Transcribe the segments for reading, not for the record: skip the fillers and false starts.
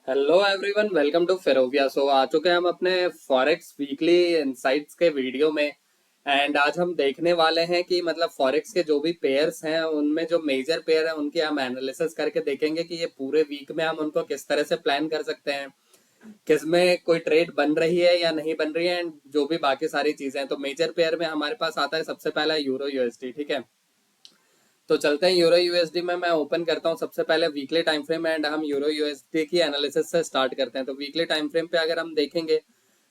Hello everyone, welcome to Ferovia. आ चुके हैं हम अपने फॉरेक्स वीकली इनसाइट्स के वीडियो में। एंड आज हम देखने वाले हैं कि मतलब फॉरेक्स के जो भी पेयर्स हैं उनमें जो मेजर पेयर हैं उनकी हम एनालिसिस करके देखेंगे कि ये पूरे वीक में हम उनको किस तरह से प्लान कर सकते हैं, किस में कोई ट्रेड बन रही है या नहीं बन रही है, एंड जो भी बाकी सारी चीजें हैं। तो मेजर पेयर में हमारे पास आता है सबसे पहला यूरो यूएसडी। ठीक है, तो चलते हैं यूरो यूएसडी में। मैं ओपन करता हूँ सबसे पहले वीकली टाइम फ्रेम एंड हम यूरो यूएसडी की एनालिसिस से स्टार्ट करते हैं। तो वीकली टाइम फ्रेम पे अगर हम देखेंगे,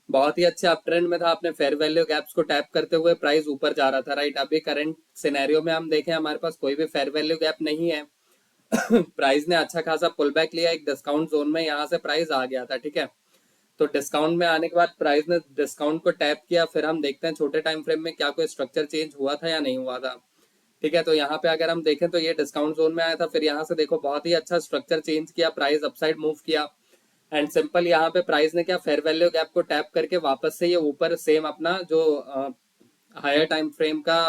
बहुत ही अच्छे अप ट्रेंड में था। अपने फेयर वैल्यू गैप्स को टैप करते हुए प्राइस ऊपर जा रहा था। राइट, अभी करंट सिनेरियो में हम देखें हमारे पास कोई भी फेयर वैल्यू गैप नहीं है। प्राइस ने अच्छा खासा पुल बैक लिया, एक डिस्काउंट जोन में यहाँ से प्राइस आ गया था। ठीक है, तो डिस्काउंट में आने के बाद प्राइस ने डिस्काउंट को टैप किया। फिर हम देखते हैं छोटे टाइम फ्रेम में क्या कोई स्ट्रक्चर चेंज हुआ था या नहीं हुआ था। ठीक है, तो यहाँ पे अगर हम देखें तो ये डिस्काउंट जोन में आया था। फिर यहाँ से देखो बहुत ही अच्छा स्ट्रक्चर चेंज किया, प्राइस अपसाइड मूव किया। एंड सिंपल यहाँ पे प्राइस ने क्या, फेयर वैल्यू गैप को टैप करके वापस से ये ऊपर सेम अपना जो हायर टाइम फ्रेम का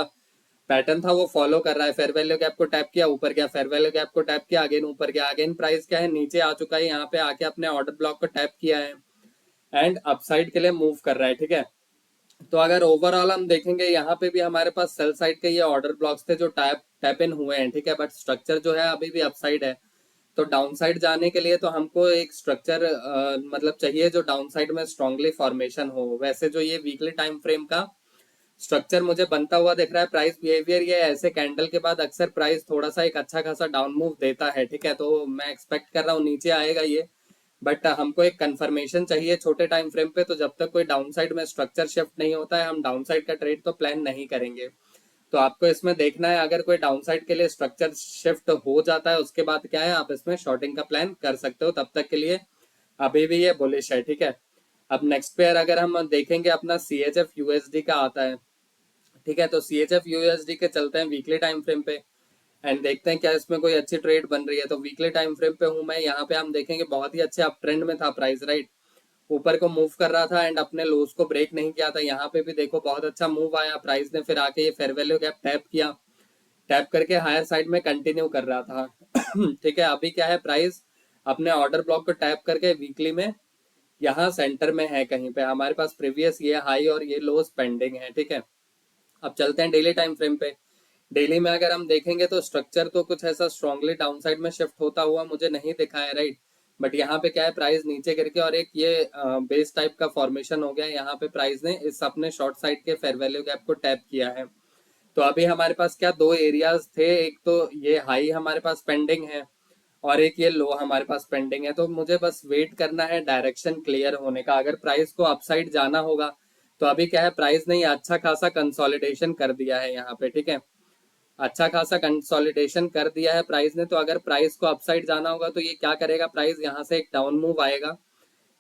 पैटर्न था वो फॉलो कर रहा है। फेयर वैल्यू गैप को टैप किया, ऊपर गया, फेयर वैल्यू गैप को टैप किया, अगेन ऊपर गया, अगेन प्राइस क्या है, नीचे आ चुका है। यहाँ पे आके अपने ऑर्डर ब्लॉक को टैप किया है एंड अपसाइड के लिए मूव कर रहा है। ठीक है, तो अगर ओवरऑल हम देखेंगे यहाँ पे भी हमारे पास सेल साइड के ये ऑर्डर ब्लॉक्स थे जो टैप टैप इन हुए हैं। ठीक है, बट स्ट्रक्चर जो है अभी भी अपसाइड है। तो डाउन साइड जाने के लिए तो हमको एक स्ट्रक्चर मतलब चाहिए जो डाउन साइड में स्ट्रांगली फॉर्मेशन हो। वैसे जो ये वीकली टाइम फ्रेम का स्ट्रक्चर मुझे बनता हुआ दिख रहा है, प्राइस बिहेवियर ये ऐसे कैंडल के बाद अक्सर प्राइस थोड़ा सा एक अच्छा खासा डाउन मूव देता है। ठीक है, तो मैं एक्सपेक्ट कर रहा हूँ नीचे आएगा ये। बट हमको एक कंफर्मेशन चाहिए छोटे टाइम फ्रेम पे। तो जब तक कोई डाउन साइड में स्ट्रक्चर शिफ्ट नहीं होता है हम डाउन साइड का ट्रेड तो प्लान नहीं करेंगे। तो आपको इसमें देखना है, अगर कोई डाउन साइड के लिए स्ट्रक्चर शिफ्ट हो जाता है उसके बाद क्या है, आप इसमें शॉर्टिंग का प्लान कर सकते हो। तब तक के लिए अभी भी ये बुलिश है। ठीक है, अब नेक्स्ट पेयर अगर हम देखेंगे अपना सी एच एफ यूएसडी का आता है। ठीक है, तो सी एच एफ यूएसडी के चलते हैं वीकली टाइम फ्रेम पे एंड देखते हैं क्या इसमें कोई अच्छी ट्रेड बन रही है। तो वीकली टाइम फ्रेम पे हूं मैं, यहाँ पे हम देखेंगे बहुत ही अच्छे अप ट्रेंड में था प्राइस। राइट, ऊपर को मूव कर रहा था एंड अपने लोस को ब्रेक नहीं किया था। यहाँ पे भी देखो बहुत अच्छा मूव आया प्राइस ने, फिर आके ये फेयर वैल्यू गैप टैप किया, टैप करके हायर साइड में कंटिन्यू कर रहा था। ठीक है, अभी क्या है, प्राइस अपने ऑर्डर ब्लॉक को टैप करके वीकली में यहाँ सेंटर में है कहीं पे। हमारे पास प्रीवियस ये हाई और ये लोस पेंडिंग है। ठीक है, अब चलते हैं डेली टाइम फ्रेम पे। डेली में अगर हम देखेंगे तो स्ट्रक्चर तो कुछ ऐसा स्ट्रांगली डाउन साइड में शिफ्ट होता हुआ मुझे नहीं दिखा है। राइट, बट यहाँ पे क्या है, प्राइस नीचे गिर के और एक ये बेस टाइप का फॉर्मेशन हो गया। यहाँ पे प्राइस ने इस अपने शॉर्ट साइड के फेयर वैल्यू गैप को टैप किया है। तो अभी हमारे पास क्या दो एरियाज थे, एक तो ये हाई हमारे पास पेंडिंग है और एक ये लो हमारे पास पेंडिंग है। तो मुझे बस वेट करना है डायरेक्शन क्लियर होने का, अगर प्राइस को अपसाइड जाना होगा। तो अभी क्या है, प्राइस ने अच्छा खासा कंसोलिडेशन कर दिया है यहाँ पे। ठीक है, अच्छा खासा कंसोलिडेशन कर दिया है प्राइस ने। तो अगर प्राइस को अपसाइड जाना होगा तो ये क्या करेगा, प्राइस यहाँ से एक डाउन मूव आएगा,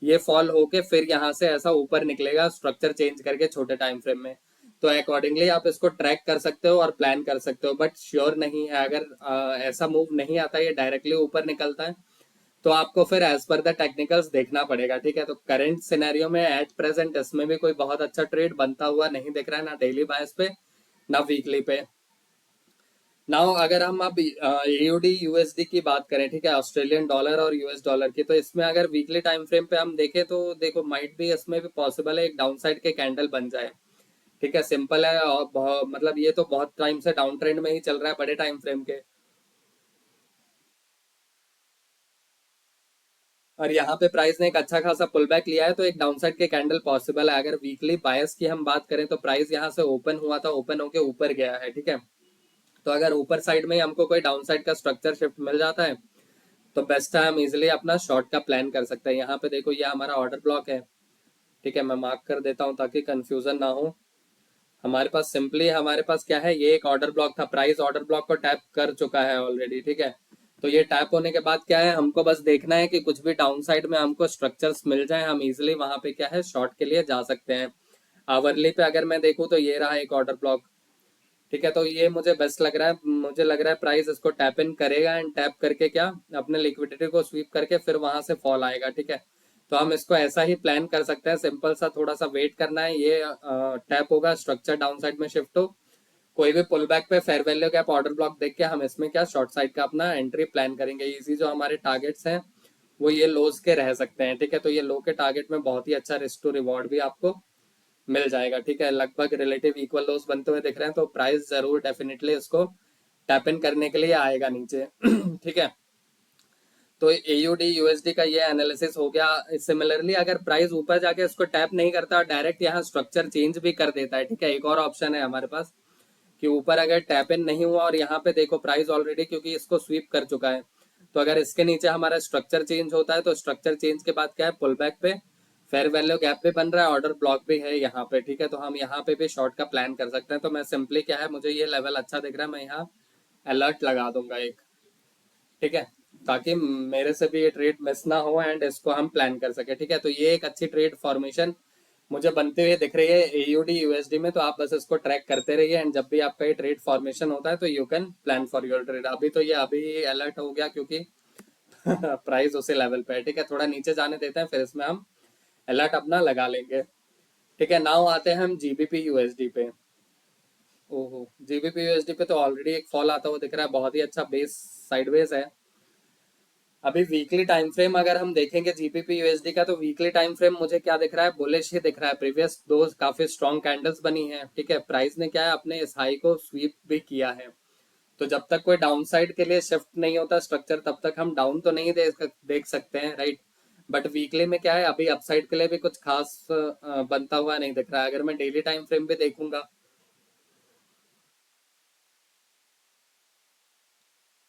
ये फॉल होके फिर यहाँ से ऐसा ऊपर निकलेगा स्ट्रक्चर चेंज करके छोटे टाइम फ्रेम में। तो अकॉर्डिंगली आप इसको ट्रैक कर सकते हो और प्लान कर सकते हो, बट श्योर नहीं है। अगर ऐसा मूव नहीं आता, ये डायरेक्टली ऊपर निकलता है, तो आपको फिर एज पर द टेक्निकल्स देखना पड़ेगा। ठीक है, तो करंट सिनेरियो में एट प्रेजेंट इसमें भी कोई बहुत अच्छा ट्रेड बनता हुआ नहीं दिख रहा है, ना डेली बायस पे ना वीकली पे। नाउ अगर हम अब एयूडी यूएसडी की बात करें, ठीक है, ऑस्ट्रेलियन डॉलर और यूएस डॉलर की, तो इसमें अगर वीकली टाइम फ्रेम पे हम देखें तो देखो माइट भी इसमें भी पॉसिबल है एक डाउन साइड के कैंडल बन जाए। ठीक है, सिंपल है और मतलब ये तो बहुत टाइम से डाउन ट्रेंड में ही चल रहा है बड़े टाइम फ्रेम के। और यहाँ पे प्राइस ने एक अच्छा खासा पुल बैक लिया है, तो एक डाउन साइड के कैंडल पॉसिबल है। अगर वीकली बायस की हम बात करें तो प्राइस यहाँ से ओपन हुआ था, ओपन होके ऊपर गया है। ठीक है, तो अगर ऊपर साइड में हमको कोई डाउन साइड का स्ट्रक्चर शिफ्ट मिल जाता है तो बेस्ट है, हम इजिली अपना शॉर्ट का प्लान कर सकते हैं। यहाँ पे देखो ये हमारा ऑर्डर ब्लॉक है। ठीक है, मैं मार्क कर देता हूँ ताकि कंफ्यूजन ना हो। हमारे पास सिंपली हमारे पास क्या है, ये एक ऑर्डर ब्लॉक था, प्राइस ऑर्डर ब्लॉक को टैप कर चुका है ऑलरेडी। ठीक है, तो ये टैप होने के बाद क्या है, हमको बस देखना है कि कुछ भी डाउन साइड में हमको स्ट्रक्चर्स मिल जाए, हम इजिली वहां पे क्या है शॉर्ट के लिए जा सकते हैं। आवरली पे अगर मैं देखूँ तो ये रहा एक ऑर्डर ब्लॉक। ठीक है, तो ये मुझे बेस्ट लग रहा है, मुझे लग रहा है प्राइस इसको टैप इन करेगा एंड टैप करके क्या अपने लिक्विडिटी को स्वीप करके फिर वहां से फॉल आएगा। ठीक है, तो हम इसको ऐसा ही प्लान कर सकते हैं, सिंपल सा थोड़ा सा वेट करना है, ये टैप होगा, स्ट्रक्चर डाउन साइड में शिफ्ट हो, कोई भी पुल बैक पे fair value cap order block देख के हम इसमें क्या शॉर्ट साइड का अपना एंट्री प्लान करेंगे। इजी जो हमारे टारगेट्स हैं वो ये लोज के रह सकते हैं, ठीक है। तो ये लो के टारगेट में बहुत ही अच्छा रिस्क टू रिवॉर्ड भी आपको मिल जाएगा, ठीक है। लगभग रिलेटिव इक्वल लोज बनते हुए दिख रहे हैं, तो प्राइस जरूर डेफिनेटली इसको टैप इन करने के लिए आएगा नीचे। ठीक है। तो एयूडी यूएसडी का ये एनालिसिस हो गया। सिमिलरली अगर प्राइस ऊपर जाके इसको टैप नहीं करता, डायरेक्ट यहाँ स्ट्रक्चर चेंज भी कर देता है, ठीक है। एक और ऑप्शन है हमारे पास कि ऊपर अगर टैप इन नहीं हुआ और यहाँ पे देखो प्राइस ऑलरेडी क्योंकि इसको स्वीप कर चुका है, तो अगर इसके नीचे हमारा स्ट्रक्चर चेंज होता है तो स्ट्रक्चर चेंज के बाद क्या है, पुल बैक पे फेयर वैल्यू गैप भी बन रहा है, ऑर्डर ब्लॉक भी है यहाँ पे, ठीक है। तो हम यहाँ पे भी शॉर्ट का प्लान कर सकते हैं। तो मैं सिंपली क्या है, मुझे ये लेवल अच्छा दिख रहा है, मैं यहाँ अलर्ट लगा दूंगा एक, ठीक है, ताकि मेरे से भी ये ट्रेड मिस ना हो एंड इसको हम प्लान कर सके, ठीक है। तो ये एक अच्छी ट्रेड फॉर्मेशन मुझे बनते हुए दिख रही है एयूडी यूएसडी में। तो आप बस इसको ट्रैक करते रहिए एंड जब भी आपका ये ट्रेड फॉर्मेशन होता है तो you can plan for your trade. अभी तो ये अभी अलर्ट हो गया क्योंकि प्राइस उसी लेवल पे है, ठीक है। थोड़ा नीचे जाने देते हैं, फिर इसमें हम अलर्ट अपना लगा लेंगे, ठीक है। नाउ आते हैं हम जीबीपी यूएसडी पे। ओहो, जीबीपी यूएसडी पे तो ऑलरेडी एक फॉल आता हुआ दिख रहा है, बहुत ही अच्छा बेस साइडवेज है। अभी वीकली टाइम फ्रेम अगर हम देखेंगे जीबीपी यूएसडी का, तो वीकली टाइम फ्रेम मुझे क्या दिख रहा है, बुलिश ही दिख रहा है। प्रीवियस दो काफी स्ट्रॉन्ग कैंडल्स बनी है, ठीक है। प्राइस ने क्या है, अपने इस हाई को स्वीप भी किया है। तो जब तक कोई डाउन साइड के लिए शिफ्ट नहीं होता स्ट्रक्चर, तब तक हम डाउन तो नहीं देख सकते हैं, राइट। बट वीकली में क्या है, अभी अपसाइड के लिए भी कुछ खास बनता हुआ नहीं दिख रहा है। अगर मैं डेली टाइम फ्रेम भी देखूंगा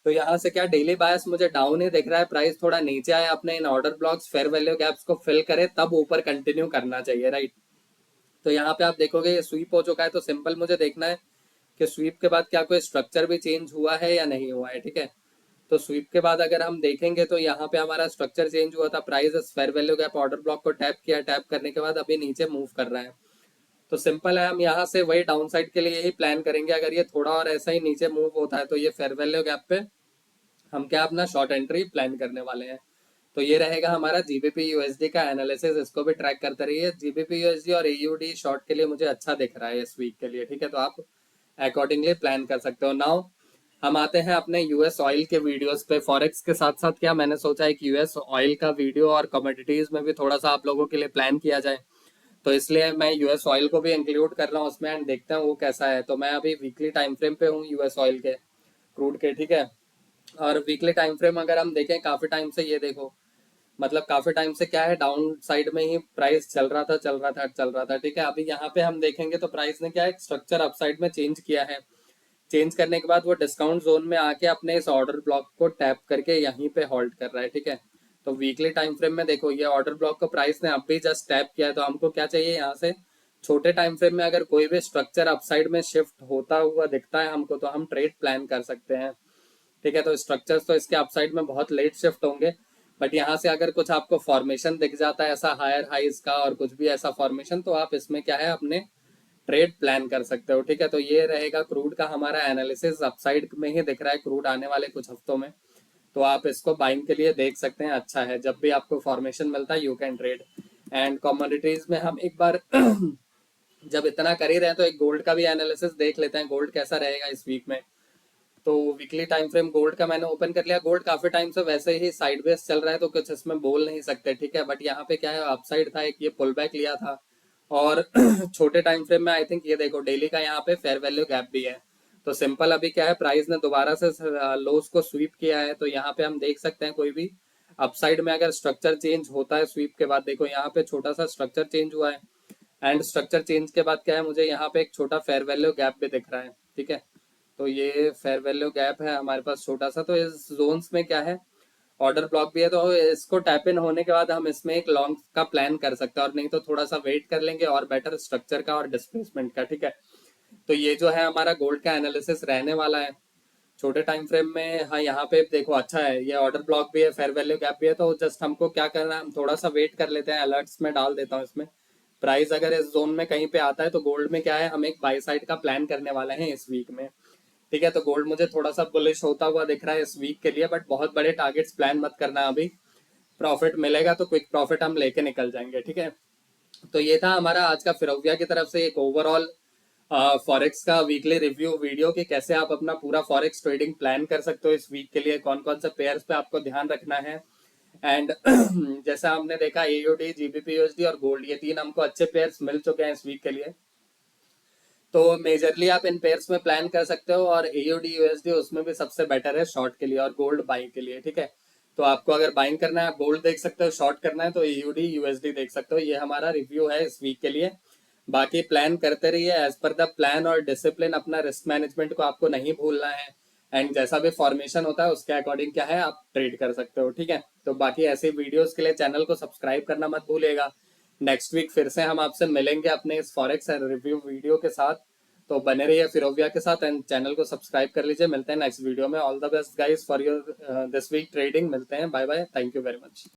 तो यहाँ से क्या, डेली बायस मुझे डाउन ही दिख रहा है। प्राइस थोड़ा नीचे आया, अपने in order blocks fair value gaps को फिल करे तब ऊपर कंटिन्यू करना चाहिए, राइट। तो यहाँ पे आप देखोगे ये स्वीप हो चुका है, तो सिंपल मुझे देखना है कि स्वीप के बाद क्या कोई स्ट्रक्चर भी चेंज हुआ है या नहीं हुआ है, ठीक है। तो स्वीप के बाद अगर हम देखेंगे तो यहाँ पे हमारा स्ट्रक्चर चेंज हुआ था, price fair value gap order block को टैप किया, टैप करने के बाद अभी नीचे मूव कर रहा है। तो सिंपल है, हम यहाँ से वही डाउन साइड के लिए ही प्लान करेंगे। अगर ये थोड़ा और ऐसा ही नीचे मूव होता है तो ये फेयर वैल्यू गैप पे हम क्या अपना शॉर्ट एंट्री प्लान करने वाले हैं। तो ये रहेगा हमारा जीबीपी यूएसडी का एनालिसिस, इसको भी ट्रैक करते रहिए। जीबीपी यूएसडी और एयूडी शॉर्ट के लिए मुझे अच्छा दिख रहा है इस वीक के लिए, ठीक है। तो आप अकॉर्डिंगली प्लान कर सकते हो। नाउ हम आते हैं अपने यूएस ऑयल के वीडियोस पे। फॉरेक्स के साथ साथ क्या मैंने सोचा एक यूएस ऑयल का वीडियो और कमोडिटीज में भी थोड़ा सा आप लोगों के लिए प्लान किया जाए, तो इसलिए मैं यूएस ऑयल को भी इंक्लूड कर रहा हूँ उसमें एंड देखते हैं वो कैसा है। तो मैं अभी वीकली टाइम फ्रेम पे हूँ यूएस ऑयल के, क्रूड के, ठीक है। और वीकली टाइम फ्रेम अगर हम देखें, काफी टाइम से ये देखो, मतलब काफी टाइम से क्या है, डाउन साइड में ही प्राइस चल रहा था, ठीक है। अभी यहाँ पे हम देखेंगे तो प्राइस ने क्या है, स्ट्रक्चर अपसाइड में चेंज किया है। चेंज करने के बाद वो डिस्काउंट जोन में आके अपने इस ऑर्डर ब्लॉक को टैप करके यहीं पे होल्ड कर रहा है, ठीक है। तो वीकली टाइम फ्रेम में देखो, ये ऑर्डर ब्लॉक को प्राइस ने अभी जस्ट टैप किया है। तो हमको क्या चाहिए यहाँ से, छोटे टाइम फ्रेम में अगर कोई भी स्ट्रक्चर अपसाइड में शिफ्ट होता हुआ दिखता है हमको, तो हम ट्रेड प्लान कर सकते हैं, ठीक है। तो स्ट्रक्चर्स तो इसके अपसाइड में बहुत लेट शिफ्ट होंगे, बट यहाँ से अगर कुछ आपको फॉर्मेशन दिख जाता है ऐसा हायर हाइज का और कुछ भी ऐसा फॉर्मेशन, तो आप इसमें क्या है अपने ट्रेड प्लान कर सकते हो, ठीक है। तो ये रहेगा क्रूड का हमारा एनालिसिस, अपसाइड में ही दिख रहा है क्रूड आने वाले कुछ हफ्तों में। तो आप इसको बाइंग के लिए देख सकते हैं, अच्छा है। जब भी आपको फॉर्मेशन मिलता है you can trade. And commodities में हम एक बार जब इतना कर ही रहे हैं तो एक गोल्ड का भी एनालिसिस देख लेते हैं, गोल्ड कैसा रहेगा इस वीक में। तो वीकली टाइम फ्रेम गोल्ड का मैंने ओपन कर लिया। गोल्ड काफी टाइम से वैसे ही साइडवेज चल रहा है, तो कुछ इसमें बोल नहीं सकते, ठीक है। बट यहाँ पे क्या है, अपसाइड था, एक ये पुल बैक लिया था। और छोटे टाइम फ्रेम में आई थिंक ये देखो डेली का यहाँ पे फेयर वैल्यू गैप भी है। तो सिंपल अभी क्या है, प्राइस ने दोबारा से लोस को स्वीप किया है। तो यहाँ पे हम देख सकते हैं कोई भी अपसाइड में अगर स्ट्रक्चर चेंज होता है स्वीप के बाद, देखो यहाँ पे छोटा सा स्ट्रक्चर चेंज हुआ है एंड स्ट्रक्चर चेंज के बाद क्या है, मुझे यहाँ पे एक छोटा फेयर वैल्यू गैप भी दिख रहा है, ठीक है। तो ये फेयर वैल्यू गैप है हमारे पास छोटा सा। तो इस जोन्स में क्या है, ऑर्डर ब्लॉक भी है, तो इसको टैप इन होने के बाद हम इसमें एक लॉन्ग का प्लान कर सकते हैं, और नहीं तो थोड़ा सा वेट कर लेंगे और बेटर स्ट्रक्चर का और डिस्प्लेसमेंट का, ठीक है। तो ये जो है हमारा गोल्ड का एनालिसिस रहने वाला है छोटे टाइम फ्रेम में। हाँ, यहाँ पे देखो अच्छा है, ये ऑर्डर ब्लॉक भी है, फेयर वैल्यू गैप भी है। तो जस्ट हमको क्या करना है, हम थोड़ा सा वेट कर लेते हैं, अलर्ट्स में डाल देता हूँ इसमें। प्राइस अगर इस जोन में कहीं पे आता है तो गोल्ड में क्या है, हम एक बाई साइड का प्लान करने वाले हैं इस वीक में, ठीक है। तो गोल्ड मुझे थोड़ा सा बुलिश होता हुआ दिख रहा है इस वीक के लिए, बट बहुत बड़े टारगेट्स प्लान मत करना अभी। प्रॉफिट मिलेगा तो क्विक प्रॉफिट हम लेके निकल जाएंगे, ठीक है। तो ये था हमारा आज का फिरोविया की तरफ से एक ओवरऑल फॉरेक्स का वीकली रिव्यू वीडियो, कि कैसे आप अपना पूरा फॉरेक्स ट्रेडिंग प्लान कर सकते हो इस वीक के लिए, कौन कौन से पेयर्स पे आपको ध्यान रखना है एंड जैसा हमने देखा एयूडी, जीबीपी यूएसडी और गोल्ड, ये तीन हमको अच्छे पेयर्स मिल चुके हैं इस वीक के लिए। तो मेजरली आप इन पेयर्स में प्लान कर सकते हो, और एयूडी यूएसडी उसमें भी सबसे बेटर है शॉर्ट के लिए, और गोल्ड बाइंग के लिए, ठीक है। तो आपको अगर बाइंग करना है आप गोल्ड देख सकते हो, शॉर्ट करना है तो एयूडी यूएसडी देख सकते हो। ये हमारा रिव्यू है इस वीक के लिए। बाकी प्लान करते रहिए एज पर द प्लान और डिसिप्लिन, अपना रिस्क मैनेजमेंट को आपको नहीं भूलना है। एंड जैसा भी फॉर्मेशन होता है उसके अकॉर्डिंग क्या है आप ट्रेड कर सकते हो, ठीक है। तो बाकी ऐसे वीडियोस के लिए चैनल को सब्सक्राइब करना मत भूलिएगा। नेक्स्ट वीक फिर से हम आपसे मिलेंगे अपने इस फॉरेक्स रिव्यू वीडियो के साथ। तो बने रहिए फिरोविया के साथ एंड चैनल को सब्सक्राइब कर लीजिए। मिलते हैं नेक्स्ट वीडियो में। All the best guys for your this week trading. मिलते हैं, bye bye, thank you very much.